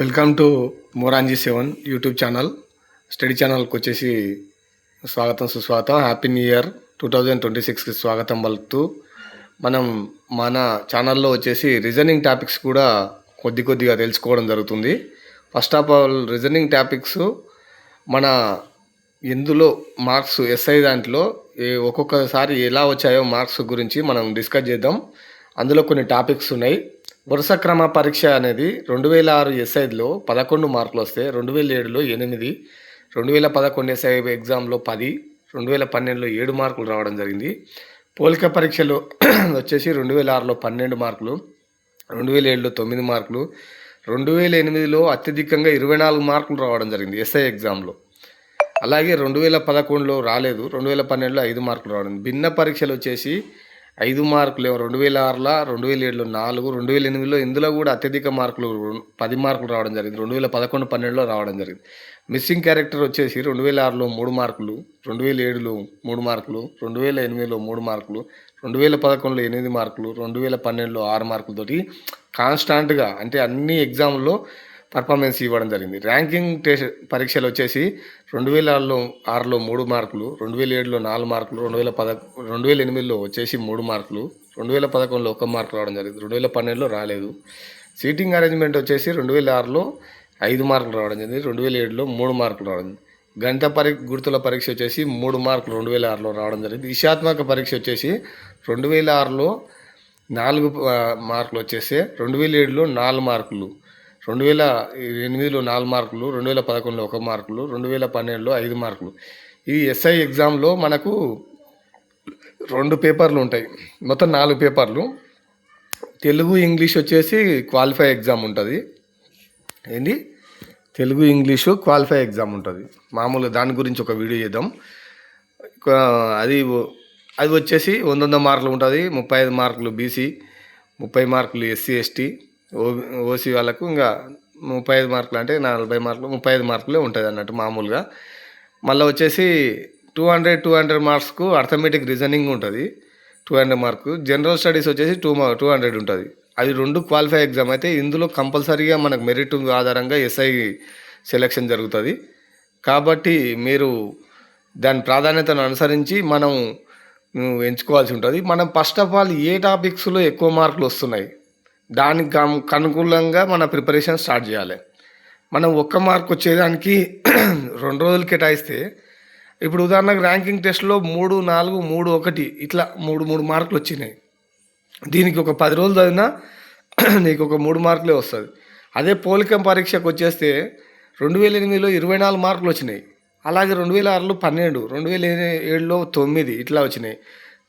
Welcome to Moranji seven YouTube channel. Study ఛానల్కి వచ్చేసి స్వాగతం సుస్వాగతం. హ్యాపీ న్యూ ఇయర్ 2026కి స్వాగతం పలుకుతూ మన ఛానల్లో వచ్చేసి రీజనింగ్ టాపిక్స్ కూడా కొద్దిగా తెలుసుకోవడం జరుగుతుంది. First of all reasoning topics మన ఎందులో మార్క్స్ ఎస్ఐ దాంట్లో ఒక్కొక్కసారి ఎలా వచ్చాయో మార్క్స్ గురించి మనం డిస్కస్ చేద్దాం. అందులో కొన్ని టాపిక్స్ ఉన్నాయి. వరుస క్రమ పరీక్ష అనేది 2006 ఎస్ఐలో 11 మార్కులు వస్తే 2007లో 8, 2011 ఎస్ఐ ఎగ్జామ్లో 10, 2012లో 7 మార్కులు రావడం జరిగింది. పోలిక పరీక్షలో వచ్చేసి 2006లో 12 మార్కులు, 2007లో 9 మార్కులు, 2008లో అత్యధికంగా 24 మార్కులు రావడం జరిగింది ఎస్ఐ ఎగ్జామ్లో. అలాగే 2011లో రాలేదు, 2012లో 5 మార్కులు రావడం. భిన్న పరీక్షలు వచ్చేసి 5 మార్కులు 2006లో, 2007లో 4, 2008లో ఇందులో కూడా అత్యధిక మార్కులు 10 మార్కులు రావడం జరిగింది. 2011, 12లో రావడం జరిగింది. మిస్సింగ్ క్యారెక్టర్ వచ్చేసి 2006లో 3 మార్కులు, 2007లో 3 మార్కులు, 2008లో 3 మార్కులు, 2011లో 8 మార్కులు, 2012లో 6 మార్కులతోటి కాన్స్టాంట్గా అంటే అన్ని ఎగ్జామ్లో పర్ఫార్మెన్స్ ఇవ్వడం జరిగింది. ర్యాంకింగ్ టెస్ట్ పరీక్షలు వచ్చేసి 2006లో 3 మార్కులు, 2007లో 4 మార్కులు, 2008లో వచ్చేసి 3 మార్కులు, 2011లో 1 మార్కు రావడం జరిగింది. 2012లో రాలేదు. సీటింగ్ అరేంజ్మెంట్ వచ్చేసి 2006లో 5 మార్కులు రావడం జరిగింది, 2007లో 3 మార్కులు రావడం జరిగింది. గణిత గుర్తుల పరీక్ష వచ్చేసి 3 మార్కులు 2006లో రావడం జరిగింది. విషయాత్మక పరీక్ష వచ్చేసి 2006లో 4 మార్కులు వచ్చేసి 2007లో 4 మార్కులు, 2008లో 4 మార్కులు, 2011లో 1 మార్కులు, 2012లో 5 మార్కులు. ఈ ఎస్ఐ ఎగ్జామ్లో మనకు 2 పేపర్లు ఉంటాయి, మొత్తం 4 పేపర్లు. తెలుగు ఇంగ్లీష్ వచ్చేసి క్వాలిఫై ఎగ్జామ్ ఉంటుంది. తెలుగు ఇంగ్లీషు క్వాలిఫై ఎగ్జామ్ ఉంటుంది. మామూలుగా దాని గురించి ఒక వీడియో చేద్దాం. అది వచ్చేసి 100 మార్కులు ఉంటుంది. 35 మార్కులు బీసీ, 30 మార్కులు ఎస్సీ ఎస్టీ ఓసీ వాళ్ళకు, ఇంకా 35 మార్కులు అంటే 40 మార్కులు, 35 మార్కులే ఉంటుంది అన్నట్టు మామూలుగా. మళ్ళీ వచ్చేసి 200 మార్క్స్కు అర్థమెటిక్ రీజనింగ్ ఉంటుంది, 200 మార్కు. జనరల్ స్టడీస్ వచ్చేసి 200 ఉంటుంది. అది 2 క్వాలిఫై ఎగ్జామ్ అయితే ఇందులో కంపల్సరీగా మనకు మెరిట్ ఆధారంగా ఎస్ఐ సెలెక్షన్ జరుగుతుంది. కాబట్టి మీరు దాని ప్రాధాన్యతను అనుసరించి మనం ఎంచుకోవాల్సి ఉంటుంది. మనం ఫస్ట్ ఆఫ్ ఆల్ ఏ టాపిక్స్లో ఎక్కువ మార్కులు వస్తున్నాయి దానికి అనుకూలంగా మన ప్రిపరేషన్ స్టార్ట్ చేయాలి. మనం 1 మార్క్ వచ్చేదానికి 2 రోజులు కేటాయిస్తే, ఇప్పుడు ఉదాహరణకు ర్యాంకింగ్ టెస్ట్లో 3, 4, 3, 1 ఇట్లా 3 మార్కులు వచ్చినాయి. దీనికి ఒక 10 రోజులు చదివినా నీకు ఒక 3 మార్కులే వస్తుంది. అదే పోలిక పరీక్షకు వచ్చేస్తే 2008లో 24 మార్కులు వచ్చినాయి. అలాగే 2006లో 12, 2007లో 9 ఇట్లా వచ్చినాయి.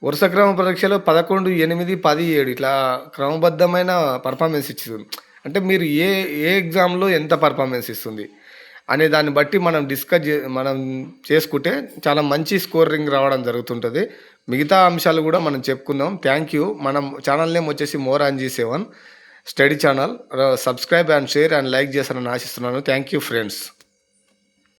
వరుస క్రమ పరీక్షలో 11, 8, 10, 7 ఇట్లా క్రమబద్ధమైన పర్ఫార్మెన్స్ ఇస్తుంది. అంటే మీరు ఏ ఎగ్జామ్లో ఎంత పర్ఫార్మెన్స్ ఇస్తుంది అనే దాన్ని బట్టి మనం చేసుకుంటే చాలా మంచి స్కోరింగ్ రావడం జరుగుతుంటుంది. మిగతా అంశాలు కూడా మనం చెప్పుకుందాం. Thank you. మనం ఛానల్ నేమ్ వచ్చేసి మోరాంజీ 7 study channel. Subscribe and share and like చేస్తారని ఆశిస్తున్నాను. Thank you friends.